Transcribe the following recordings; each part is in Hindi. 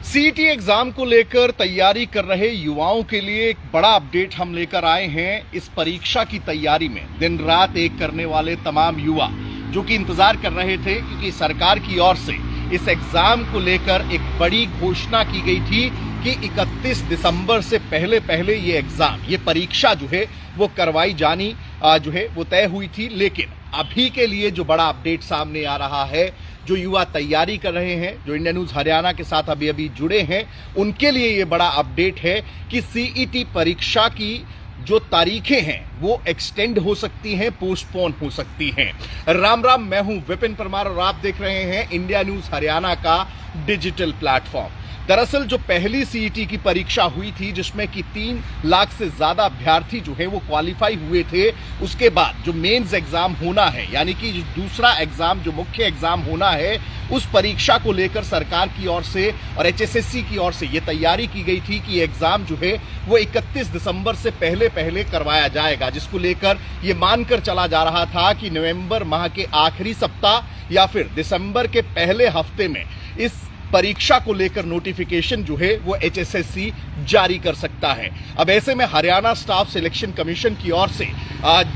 सीईटी एग्जाम को लेकर तैयारी कर रहे युवाओं के लिए एक बड़ा अपडेट हम लेकर आए हैं। इस परीक्षा की तैयारी में दिन रात एक करने वाले तमाम युवा जो कि इंतजार कर रहे थे, क्योंकि सरकार की ओर से इस एग्जाम को लेकर एक बड़ी घोषणा की गई थी कि 31 दिसंबर से पहले ये एग्जाम, ये परीक्षा जो है वो करवाई जानी जो है वो तय हुई थी। लेकिन अभी के लिए जो बड़ा अपडेट सामने आ रहा है, जो युवा तैयारी कर रहे हैं, जो इंडिया न्यूज हरियाणा के साथ अभी जुड़े हैं, उनके लिए ये बड़ा अपडेट है कि सीईटी परीक्षा की जो तारीखें हैं वो एक्सटेंड हो सकती हैं, पोस्टपोन हो सकती हैं। राम राम, मैं हूं विपिन परमार और आप देख रहे हैं इंडिया न्यूज हरियाणा का डिजिटल प्लेटफॉर्म। दरअसल जो पहली सीईटी की परीक्षा हुई थी, जिसमें कि 3 लाख से ज्यादा अभ्यर्थी जो है वो क्वालिफाई हुए थे, उसके बाद जो मेंस एग्जाम होना है, यानी कि दूसरा एग्जाम, जो मुख्य एग्जाम होना है, उस परीक्षा को लेकर सरकार की ओर से और एचएसएससी की ओर से ये तैयारी की गई थी कि एग्जाम जो है वो 31 दिसंबर से पहले करवाया जाएगा, जिसको लेकर ये मानकर चला जा रहा था कि नवंबर माह के आखिरी सप्ताह या फिर दिसंबर के पहले हफ्ते में इस परीक्षा को लेकर नोटिफिकेशन जो है वो एचएसएससी जारी कर सकता है। अब ऐसे में हरियाणा स्टाफ सिलेक्शन कमीशन की ओर से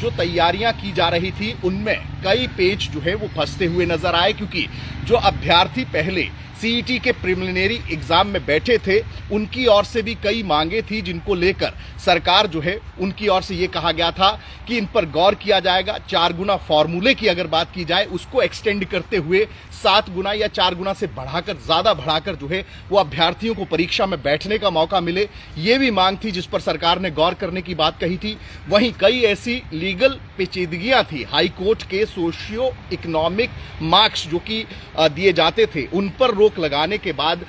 जो तैयारियां की जा रही थी, उनमें कई पेच जो है वो फंसते हुए नजर आए, क्योंकि जो अभ्यर्थी पहले सीईटी के प्रिलिमिनरी एग्जाम में बैठे थे, उनकी ओर से भी कई मांगे थी, जिनको लेकर सरकार जो है उनकी ओर से ये कहा गया था कि इन पर गौर किया जाएगा। 4 गुना फॉर्मूले की अगर बात की जाए, उसको एक्सटेंड करते हुए 7 गुना या 4 गुना से ज्यादा बढ़ाकर जो है वो अभ्यर्थियों को परीक्षा में बैठने का मौका मिले, ये भी मांग थी, जिस पर सरकार ने गौर करने की बात कही थी। वहीं कई ऐसी लीगल पेचीदगियां थी, हाई कोर्ट के सोशियो इकोनॉमिक मार्क्स जो कि दिए जाते थे, उन पर रोक लगाने के बाद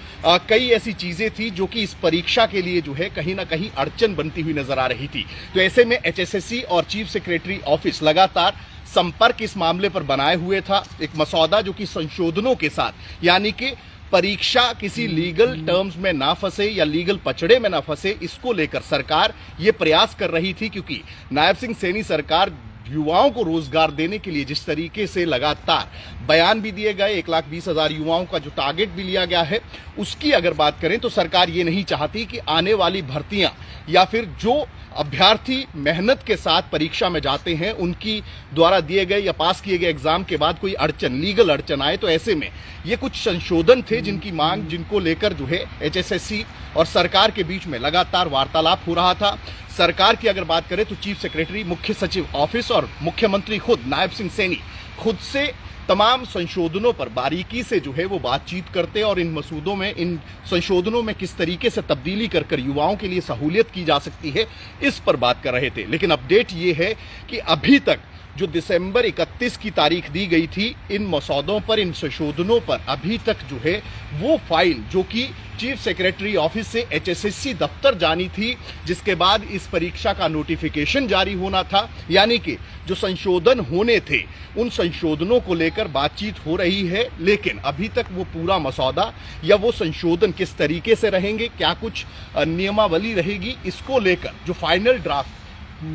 कई ऐसी चीजें थी जो कि इस परीक्षा के लिए जो है कहीं ना कहीं अड़चन बनती हुई नजर आ रही थी। तो ऐसे में एचएसएससी और चीफ सेक्रेटरी ऑफिस लगातार संपर्क इस मामले पर बनाए हुए था। एक मसौदा जो कि संशोधनों के साथ, यानी कि परीक्षा किसी लीगल टर्म्स में ना फंसे या लीगल पचड़े में ना फंसे, इसको लेकर सरकार ये प्रयास कर रही थी। क्योंकि नायब सिंह सैनी सरकार युवाओं को रोजगार देने के लिए जिस तरीके से लगातार बयान भी दिए गए, 1,20,000 युवाओं का जो टारगेट भी लिया गया है, उसकी अगर बात करें तो सरकार ये नहीं चाहती कि आने वाली भर्तियां या फिर जो अभ्यर्थी मेहनत के साथ परीक्षा में जाते हैं, उनकी द्वारा दिए गए या पास किए गए एग्जाम के बाद कोई अड़चन, लीगल अड़चन आए। तो ऐसे में ये कुछ संशोधन थे जिनकी मांग, जिनको लेकर जो है एचएसएससी और सरकार के बीच में लगातार वार्तालाप हो रहा था। सरकार की अगर बात करें तो चीफ सेक्रेटरी, मुख्य सचिव ऑफिस और मुख्यमंत्री खुद नायब सिंह सैनी खुद से तमाम संशोधनों पर बारीकी से जो है वो बातचीत करते और इन मसूदों में, इन संशोधनों में किस तरीके से तब्दीली कर युवाओं के लिए सहूलियत की जा सकती है, इस पर बात कर रहे थे। लेकिन अपडेट ये है कि अभी तक जो दिसंबर 31 की तारीख दी गई थी, इन मसौदों पर, इन संशोधनों पर अभी तक जो है वो फाइल जो कि चीफ सेक्रेटरी ऑफिस से एचएसएससी दफ्तर जानी थी, जिसके बाद इस परीक्षा का नोटिफिकेशन जारी होना था, यानी कि जो संशोधन होने थे, उन संशोधनों को लेकर बातचीत हो रही है। लेकिन अभी तक वो पूरा मसौदा या वो संशोधन किस तरीके से रहेंगे, क्या कुछ नियमावली रहेगी, इसको लेकर जो final draft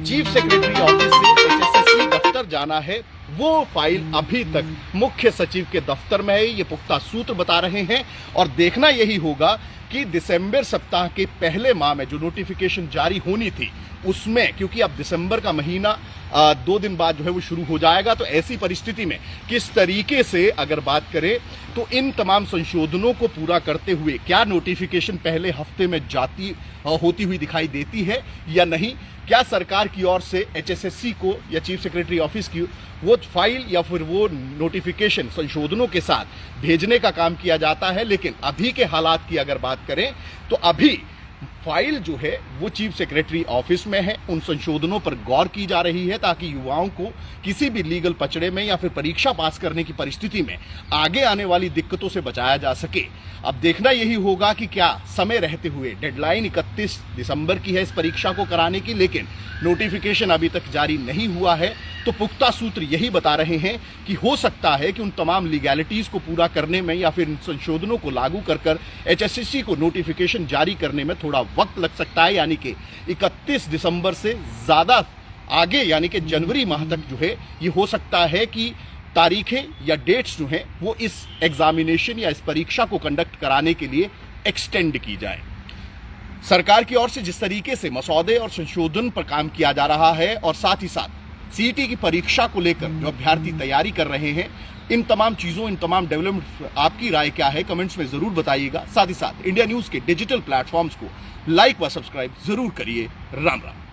chief secretary office से एचएसएससी दफ्तर जाना है, वो फाइल अभी तक मुख्य सचिव के दफ्तर में है, ये पुख्ता सूत्र बता रहे हैं। और देखना यही होगा कि दिसंबर सप्ताह के पहले माह में जो नोटिफिकेशन जारी होनी थी, उसमें, क्योंकि अब दिसंबर का महीना 2 दिन बाद जो है वो शुरू हो जाएगा, तो ऐसी परिस्थिति में किस तरीके से अगर बात करें तो इन तमाम संशोधनों को पूरा करते हुए क्या नोटिफिकेशन पहले हफ्ते में होती हुई दिखाई देती है या नहीं, क्या सरकार की ओर से एचएसएससी को या चीफ सेक्रेटरी ऑफिस की वो फाइल या फिर वो नोटिफिकेशन संशोधनों के साथ भेजने का काम किया जाता है। लेकिन अभी के हालात की अगर बात करें तो अभी फाइल जो है वो चीफ सेक्रेटरी ऑफिस में है, उन संशोधनों पर गौर की जा रही है, ताकि युवाओं को किसी भी लीगल पचड़े में या फिर परीक्षा पास करने की परिस्थिति में आगे आने वाली दिक्कतों से बचाया जा सके। अब देखना यही होगा कि क्या समय रहते हुए, डेडलाइन 31 दिसंबर की है इस परीक्षा को कराने की, लेकिन नोटिफिकेशन अभी तक जारी नहीं हुआ है, तो पुख्ता सूत्र यही बता रहे हैं कि हो सकता है कि उन तमाम लीगैलिटीज को पूरा करने में या फिर इन संशोधनों को लागू कर एचएसएससी को नोटिफिकेशन जारी करने में थोड़ा वक्त लग सकता है, यानी कि 31 दिसंबर से ज्यादा आगे, यानी कि जनवरी माह तक जो है ये हो सकता है कि तारीखें या डेट्स जो हैं वो इस एग्जामिनेशन या इस परीक्षा को कंडक्ट कराने के लिए एक्सटेंड की जाए। सरकार की ओर से जिस तरीके से मसौदे और संशोधन पर काम किया जा रहा है और साथ ही साथ सीईटी की परीक्षा को लेकर जो अभ्यर्थी तैयारी कर रहे हैं, इन तमाम चीजों, इन तमाम डेवलपमेंट, आपकी राय क्या है कमेंट्स में जरूर बताइएगा। साथ ही साथ इंडिया न्यूज के डिजिटल प्लेटफॉर्म्स को लाइक व सब्सक्राइब जरूर करिए। राम राम।